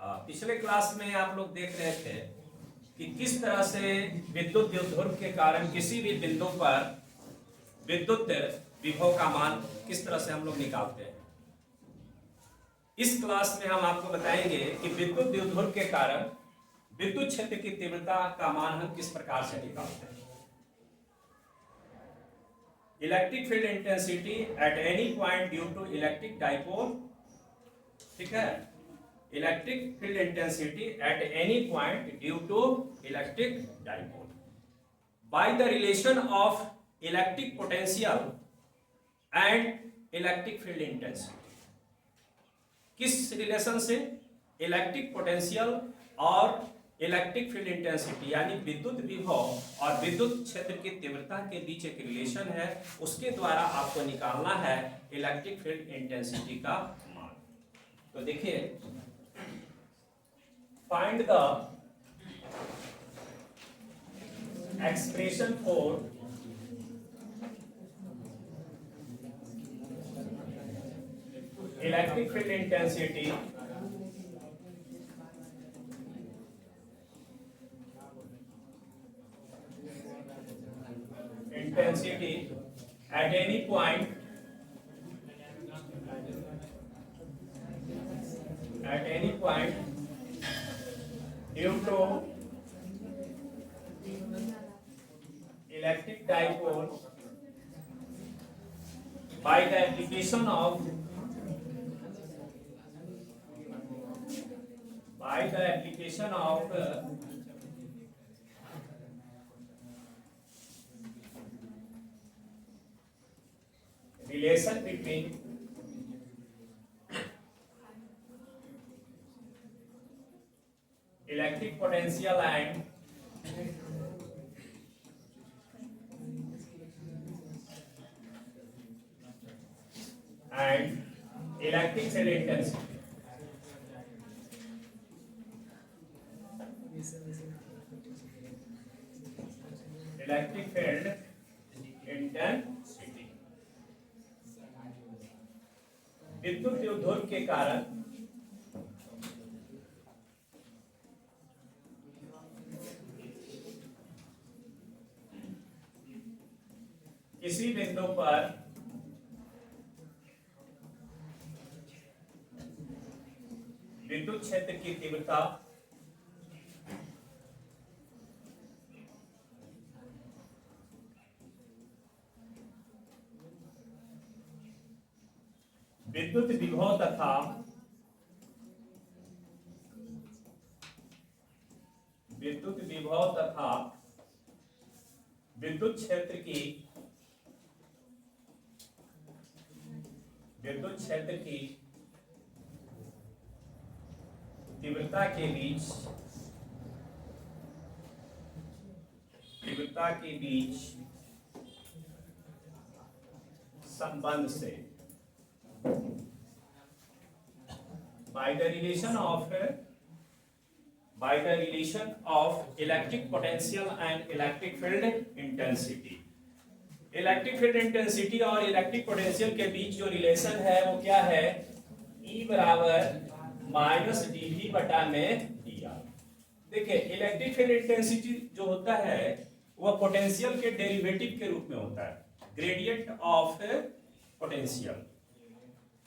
पिछले क्लास में आप लोग देख रहे थे कि किस तरह से विद्युत द्विध्रुव के कारण किसी भी बिंदु पर विद्युत विभव का मान किस तरह से हम लोग निकालते हैं। इस क्लास में हम आपको बताएंगे कि विद्युत द्विध्रुव के कारण विद्युत क्षेत्र की तीव्रता का मान हम किस प्रकार से निकालते हैं। Electric field intensity at any point due to electric dipole, ठीक है, electric field intensity at any point due to electric dipole by the relation of electric potential and electric field intensity. किस रिलेशन से? Electric potential और electric field intensity यानी विद्युत विभव और विद्युत क्षेत्र की तीव्रता के बीच एक रिलेशन है, उसके द्वारा आपको निकालना है इलेक्ट्रिक फील्ड इंटेंसिटी का मान। तो देखिए, find the expression for electric field intensity at any point due to electric dipole by the application of relation between electric potential and electric field intensity. Electric field intensity विद्युत द्विध्रुव के कारण किसी बिंदु पर विद्युत क्षेत्र की तीव्रता विद्युत विभव तथा विद्युत क्षेत्र की तीव्रता के बीच संबंध से by the relation of electric potential and electric field intensity। Electric field intensity और इलेक्ट्रिक पोटेंशियल के बीच जो रिलेशन है वो क्या है? E बराबर माइनस dV बटा में dr। देखिए, इलेक्ट्रिक फील्ड इंटेंसिटी जो होता है वह पोटेंशियल के डेरिवेटिव के रूप में होता है, ग्रेडियंट ऑफ पोटेंशियल।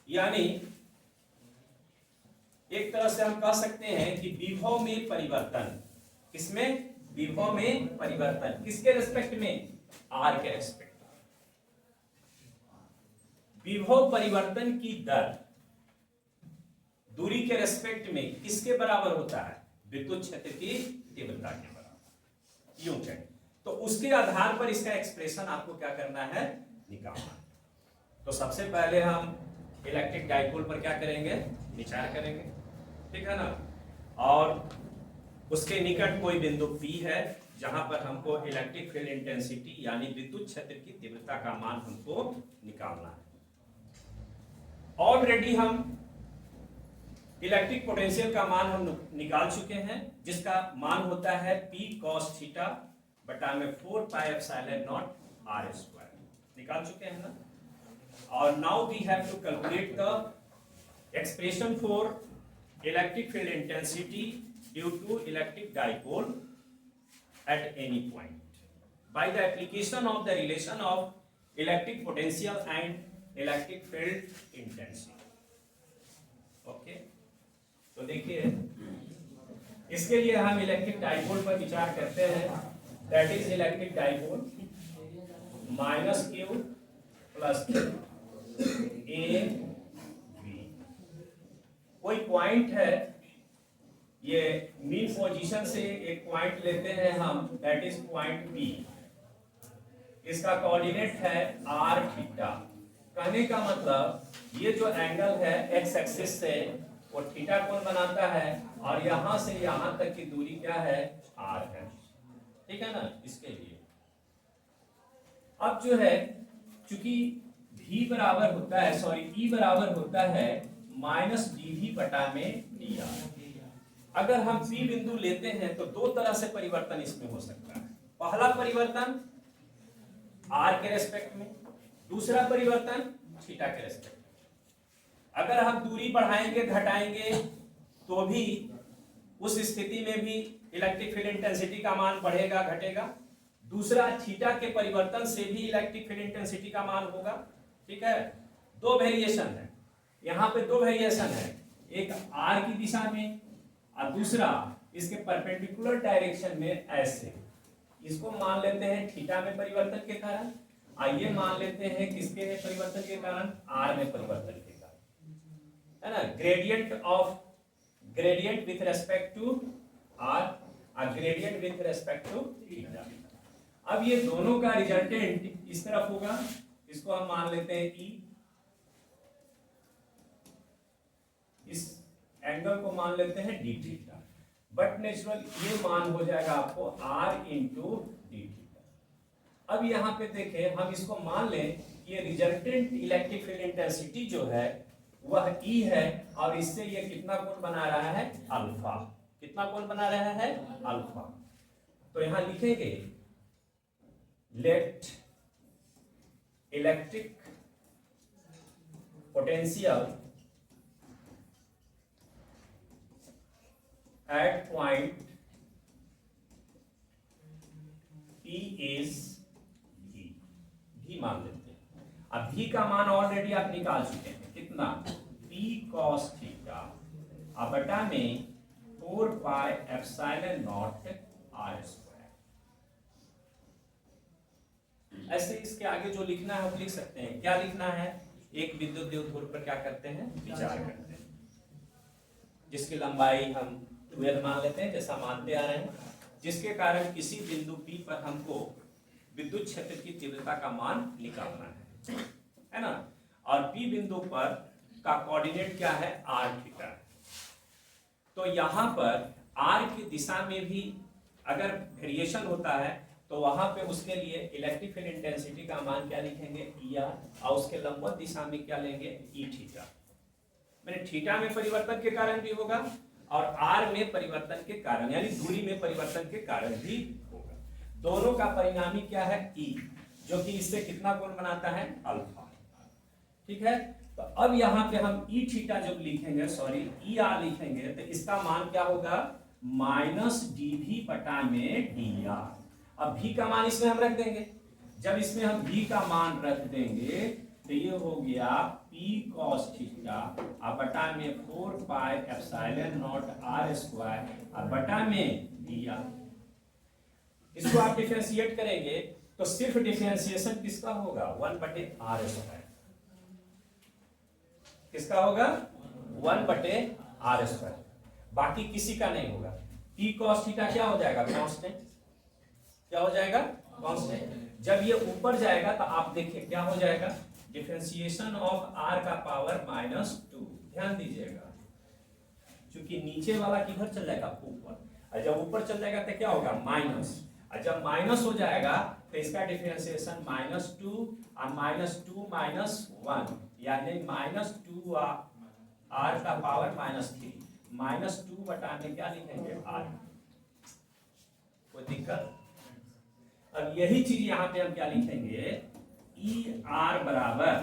यानी एक तरह से हम कह सकते हैं कि विभव में परिवर्तन, किसमें? विभव में परिवर्तन किसके रेस्पेक्ट में? आर के रेस्पेक्ट। विभव परिवर्तन की दर दूरी के रेस्पेक्ट में किसके बराबर होता है? विद्युत क्षेत्र की तीव्रता के बराबर। यूं कहें तो उसके आधार पर इसका एक्सप्रेशन आपको क्या करना है? निकालना। तो सबसे पहले हम इलेक्ट्रिक डाइपोल पर क्या करेंगे? विचार करेंगे, ठीक है ना। और उसके निकट कोई बिंदु P है जहां पर हमको इलेक्ट्रिक फील्ड इंटेंसिटी यानी विद्युत क्षेत्र की तीव्रता का मान हमको निकालना है। ऑलरेडी हम इलेक्ट्रिक पोटेंशियल का मान हम निकाल चुके हैं, जिसका मान होता है P cos थीटा बटा में 4 pi epsilon not r square. निकाल चुके हैं ना। और now we have to calculate the expression for electric field intensity due to electric dipole at any point by the application of the relation of electric potential and electric field intensity. Okay, तो देखिए इसके लिए हम electric dipole पर विचार करते हैं, that is electric dipole minus q plus q A B. कोई पॉइंट है, ये मीन पोजीशन से एक पॉइंट लेते हैं हम, दैट इज पॉइंट पी। इसका कोऑर्डिनेट है आर थीटा। कहने का मतलब ये जो एंगल है एक्स एक्सिस से वो थीटा कोण बनाता है, और यहां से यहां तक की दूरी क्या है, आर है। ठीक है ना। इसके लिए अब जो है, चूंकि भी बराबर होता है, सॉरी ई बराबर होता है माइनस डी बटा में डी आर। अगर हम P बिंदु लेते हैं तो दो तरह से परिवर्तन इसमें हो सकता है। पहला परिवर्तन R के रेस्पेक्ट में, दूसरा परिवर्तन थीटा के रेस्पेक्ट में। अगर हम दूरी बढ़ाएंगे घटाएंगे तो भी उस स्थिति में भी इलेक्ट्रिक फील्ड इंटेंसिटी का मान बढ़ेगा घटेगा। दूसरा थीटा के परिवर्तन से भी इलेक्ट्रिक फील्ड इंटेंसिटी का मान होगा। ठीक है, दो वेरिएशन है यहाँ पे, दो वेरिएशन है, एक R की दिशा में और दूसरा इसके परपेंडिकुलर डायरेक्शन में ऐसे। इसको मान लेते हैं थीटा में परिवर्तन के कारण, और ये मान लेते हैं किसके परिवर्तन के कारण, आर में परिवर्तन के कारण, है ना। Gradient with respect to R और gradient with respect to theta. अब ये दोनों का रिजल्टेंट इस तरफ होगा, इसको हम मान लेते हैं ई, इस एंगल को मान लेते हैं डी थीटा, बट नेचुरल ये मान हो जाएगा आपको आर इंटू डी थीटा। अब यहाँ पे देखें, हम इसको मान लें कि ये रिजल्टेंट इलेक्ट्रिक फील्ड इंटेंसिटी जो है वह ई है, और इससे ये कितना कोण बना रहा है, अल्फा। कितना कोण बना रहा है, अल्फा। तो यहां लिखेंगे let electric potential at point P is V। V मान लेते हैं। अब V का मान ऑलरेडी आप निकाल चुके हैं, कितना, P cos थीटा अब बटा में 4 pi epsilon not R square. ऐसे इसके आगे जो लिखना है हम लिख सकते हैं। क्या लिखना है, एक विद्युत द्विध्रुव पर क्या करते हैं, विचार करते हैं, जिसकी लंबाई हम 12 मान लेते हैं, जैसा मानते आ रहे हैं, जिसके कारण किसी बिंदु P पर हमको विद्युत क्षेत्र की तीव्रता का मान निकालना है ना। और P बिंदु पर का कोऑर्डिनेट क्या है, r थीटा। तो यहाँ पर r की दिशा में भी अगर वेरिएशन होता है तो वहां पे उसके लिए इलेक्ट्रिक फील्ड इंटेंसिटी का मान क्या लिखेंगे, ER, और उसके लंबवत दिशा में क्या लेंगे, E थीटा। मैंने थीटा में परिवर्तन के कारण भी होगा और R में परिवर्तन के कारण, यानी दूरी में परिवर्तन के कारण भी होगा। दोनों का परिणामी क्या है, E, जो कि इससे कितना कोण बनाता है, अल्फा। ठीक है, तो अब यहाँ पे हम E थीटा जब लिखेंगे, सॉरी ER लिखेंगे, तो इसका मान क्या होगा, माइनस dV बटा में dr। अब V का मान इसमें हम रख देंगे। जब इसमें हम V का मान रख देंगे तो ये हो गया P cos थीटा और बटा में 4 pi epsilon not R square और बटा में dr। इसको आप डिफरेंशिएट करेंगे तो सिर्फ डिफरेंशिएशन किसका होगा, 1 बटे R स्क्वायर। किसका होगा, 1 बटे R स्क्वायर, बाकी किसी का नहीं होगा। P cos थीटा क्या हो जाएगा, कांस्टेंट। क्या हो जाएगा, कांस्टेंट। जब ये ऊपर जाएगा तो आप देखिए क्या हो जाएगा, डिफरेंशिएशन ऑफ r का पावर -2। ध्यान दीजिएगा, क्योंकि नीचे वाला किधर चल जाएगा, ऊपर, और जब ऊपर चल जाएगा तो क्या होगा, माइनस, और जब माइनस हो जाएगा तो इसका डिफरेंशिएशन -2 और -2 -1, यानी -2 r का पावर -3, -2 बटा में क्या लिखेंगे, r। कोई दिक्कत। अब यही चीज यहाँ पे हम क्या लिखेंगे, ई आर बराबर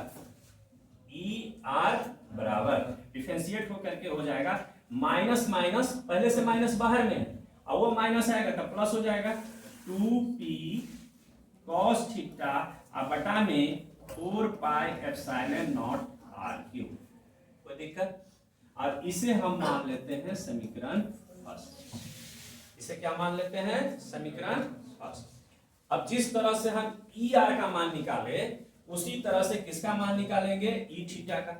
ई आर बराबर डिफरेंशिएट होकर के हो जाएगा माइनस माइनस, पहले से माइनस बाहर में है और वो माइनस आएगा तब प्लस हो जाएगा 2p cos थीटा बटा में 4 pi epsilon not r cube. कोई दिक्कत? और इसे हम मान लेते हैं समीकरण फर्स्ट। इसे क्या मान लेते हैं? समीकरण फर्स्ट। अब जिस तरह से हम ई आर का मान निकाले उसी तरह से किसका मान निकालेंगे? ई थीटा का।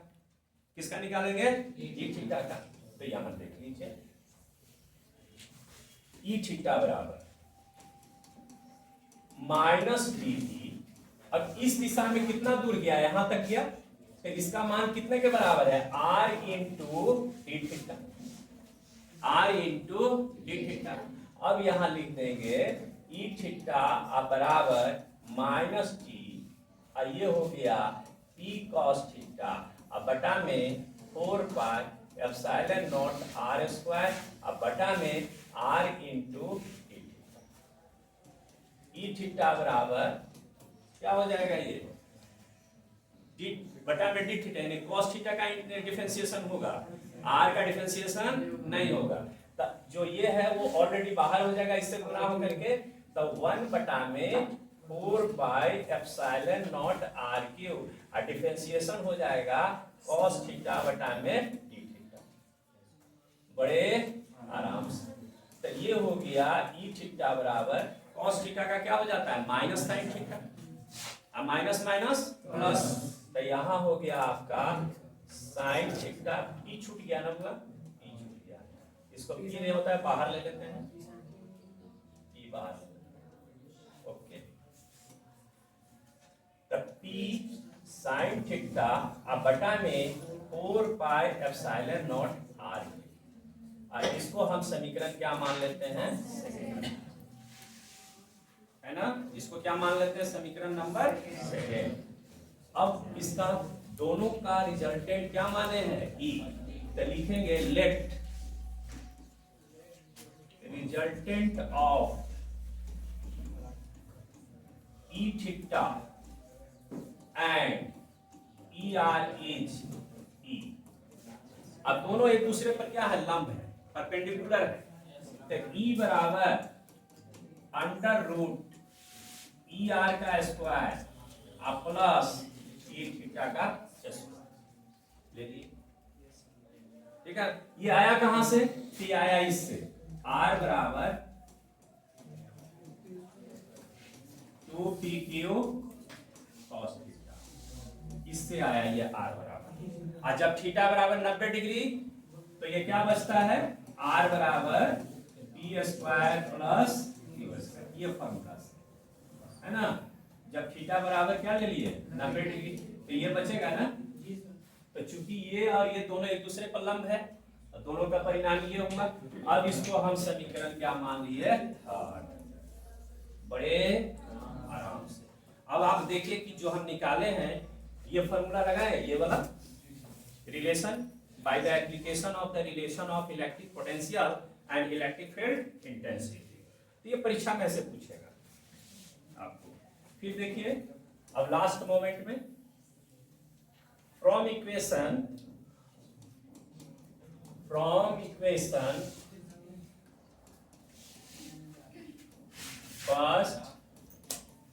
किसका निकालेंगे? ई थीटा का। तो यहां देख लीजिए ई थीटा बराबर माइनस डी टी। अब इस दिशा में कितना दूर गया? यहां तक गया, तो इसका मान कितने के बराबर है? r into D theta, r into D theta. अब यहां लिख देंगे ई थीटा बराबर माइनस टी, और ये हो गया p cos थीटा बटा में 4 pi epsilon not r square बटा में r into D theta. E theta बराबर क्या हो जाएगा? ये डी बटा में डी थीटा यानी cos थीटा का डिफरेंशिएशन होगा, r का डिफरेंशिएशन नहीं होगा। तो जो ये है वो ऑलरेडी बाहर हो जाएगा इससे गुणा होकर के, तो 1 बटा में 4 pi epsilon not r cube और डिफरेंशिएशन हो जाएगा cos थीटा बटा में डी थीटा। बड़े आराम से तो ये हो गया ई थीटा बराबर cos थीटा का क्या हो जाता है? Minus sine theta, minus minus plus, तो यहाँ हो गया आपका साइन थीटा। ई छूट गया ना पूरा, ई छूट गया। इसको ई नहीं होता है बाहर ले लेते हैं, ई बाहर। ओके, तब पी साइन थीटा बटा में 4 पाई एप्सिलॉन नॉट r। और इसको हम समीकरण क्या मान लेते हैं? है ना, इसको क्या मान लेते हैं? समीकरण नंबर 2। अब इसका दोनों का रिजल्टेंट क्या माने हैं? ई। तो लिखेंगे let resultant of E theta and E R is E. अब दोनों एक दूसरे पर क्या है? लंब है, परपेंडिकुलर है। तो ई बराबर अंडर रूट ई आर का स्क्वायर प्लस ई थीटा का स्क्वायर ले लिए। ठीक है, ये आया कहां से? टी आया इससे, आर बराबर 2pq cos थीटा, इससे आया ये आर बराबर। और जब थीटा बराबर 90 डिग्री तो ये क्या बचता है? आर बराबर P square plus Q square. ये फॉर्मूला है ना। जब थीटा बराबर क्या ले लिए? 90 डिग्री, तो ये बचेगा ना। तो चूंकि ये और ये दोनों एक दूसरे पर लंब है तो दोनों का परिणाम ये होगा। अब इसको हम समीकरण क्या मान लिए? थर्ड। बड़े आराम से। अब आप देखिए कि जो हम निकाले हैं ये फॉर्मूला लगाए, ये वाला relation by the application of the relation of electric potential and electric field intensity. तो ये परीक्षा में से पूछेगा आपको। फिर देखिए अब लास्ट मोमेंट में from equation first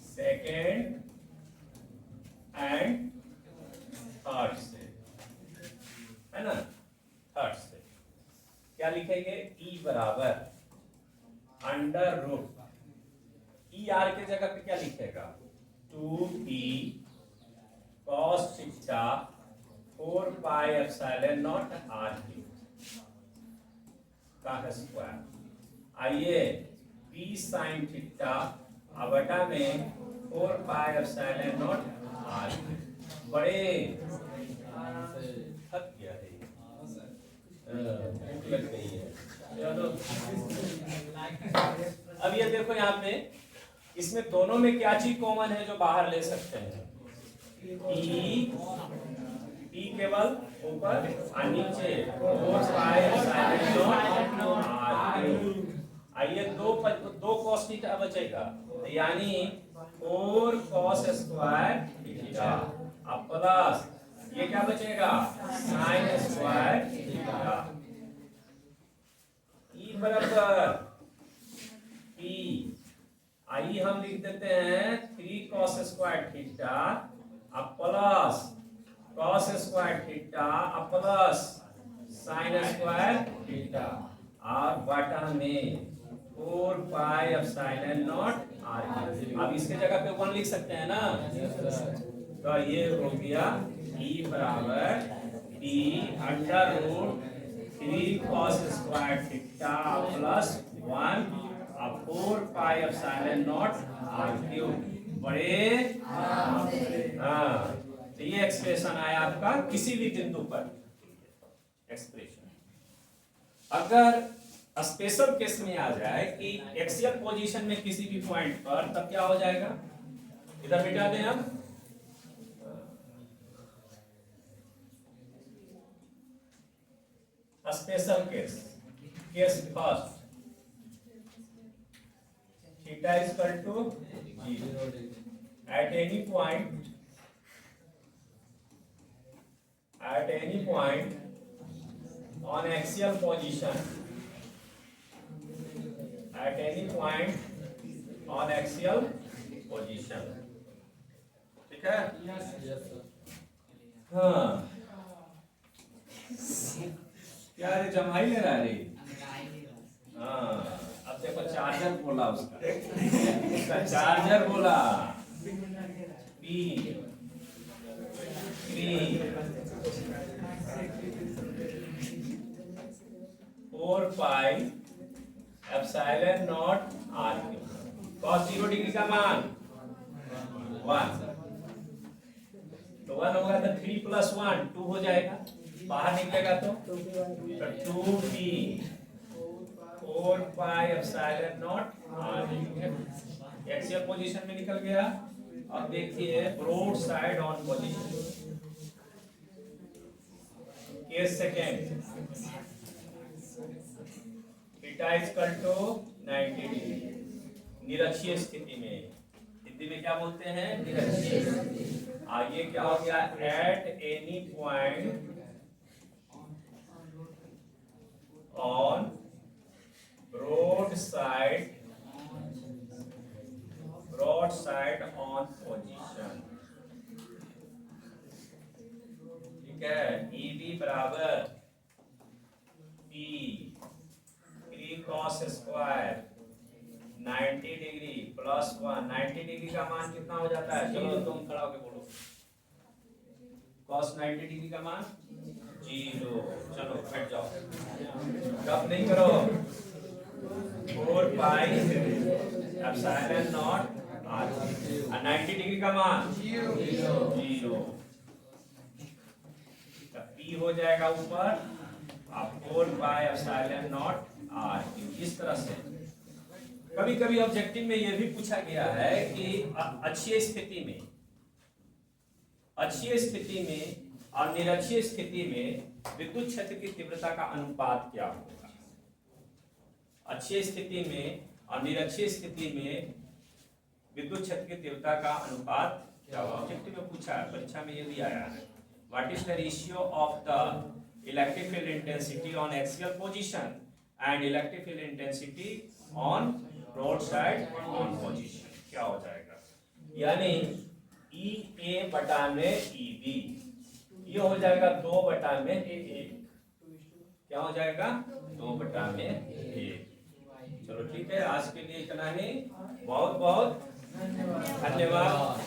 second and third से, है ना। थर्ड से क्या लिखेंगे? ई बराबर अंडर रूट ई आर के जगह पे क्या लिखेगा? 2p cos theta 4 pi epsilon not r का स्क्वायर। आइए p sin थीटा बटा में 4 पाई एप्सिलॉन नॉट r। बड़े थक गया है, भूख लग गई है। चलो अब ये देखो यहाँ पे इसमें दोनों में क्या चीज कॉमन है जो बाहर ले सकते हैं? ई केवल ऊपर और नीचे 4 पाई एप्सिलॉन नॉट। आइए दो cos थीटा बचेगा, यानी 4 cos स्क्वायर थीटा प्लस ये क्या बचेगा? sin बराबर P, आइए हम लिख देते हैं 3 cos स्क्वायर थीटा अब प्लस cos स्क्वायर थीटा अब प्लस sin स्क्वायर थीटा और बटा में 4 पाई एप्सिलॉन नॉट r। अब इसके जगह पे 1 लिख सकते हैं ना, तो ये हो गया E बराबर P under root 3 cos square theta plus 1 अब 4 pi epsilon not r cube बड़े। हाँ, तो ये एक्सप्रेशन आया आपका किसी भी बिंदु पर एक्सप्रेशन। अगर स्पेशल केस में आ जाए कि एक्सियल पोजीशन में किसी भी पॉइंट पर, तब क्या हो जाएगा, इधर मिटा दें हम। Special case, case first, theta is equal to 0 at any point on axial position, at any point on axial position, ठीक है। हाँ, क्या रे जमाई ले रहा रे। हाँ, अब देखो चार्जर बोला उसका चार्जर बोला P 4 pi epsilon not r cube cos 0 degree का मान 1, तो 1 होगा तो 3 प्लस 1 2 हो जाएगा, बाहर निकलेगा तो 2p 4 pi epsilon not r axial position में निकल गया। अब देखिए broadside on position, case second, theta is equal to 90 degree, निरक्षीय स्थिति में, हिंदी में क्या बोलते हैं, निरक्षीय। आगे क्या हो गया, at any point on broadside on position, ठीक है। EB बराबर P 3 cos square 90 degree plus 1, 90 degree का मान कितना हो जाता है, चलो तुम खड़ा होकर बोलो, cos 90 डिग्री का मान 0, चलो बैठ जाओ, कब नहीं करो, 4 pi epsilon not r, 90 degree का मान 0, P हो जाएगा ऊपर, आप 4 पाई एप्सिलॉन नॉट r, इस तरह से। कभी कभी ऑब्जेक्टिव में यह भी पूछा गया है कि अक्षीय स्थिति में और निरक्षीय स्थिति में विद्युत क्षेत्र की तीव्रता का अनुपात क्या होगा। अक्षीय स्थिति में और निरक्षीय स्थिति में विद्युत क्षेत्र की तीव्रता का अनुपात क्या होगा, ऑब्जेक्टिव में पूछा है, परीक्षा में ये भी आया है। What is the ratio of the electric field intensity on axial position and electric field intensity on broadside on position, क्या हो जाएगा, यानी EA बटा में EB, ये हो जाएगा 2 बटा में 1, क्या हो जाएगा 2 बटा में 1। चलो ठीक है, आज के लिए इतना ही, बहुत बहुत धन्यवाद।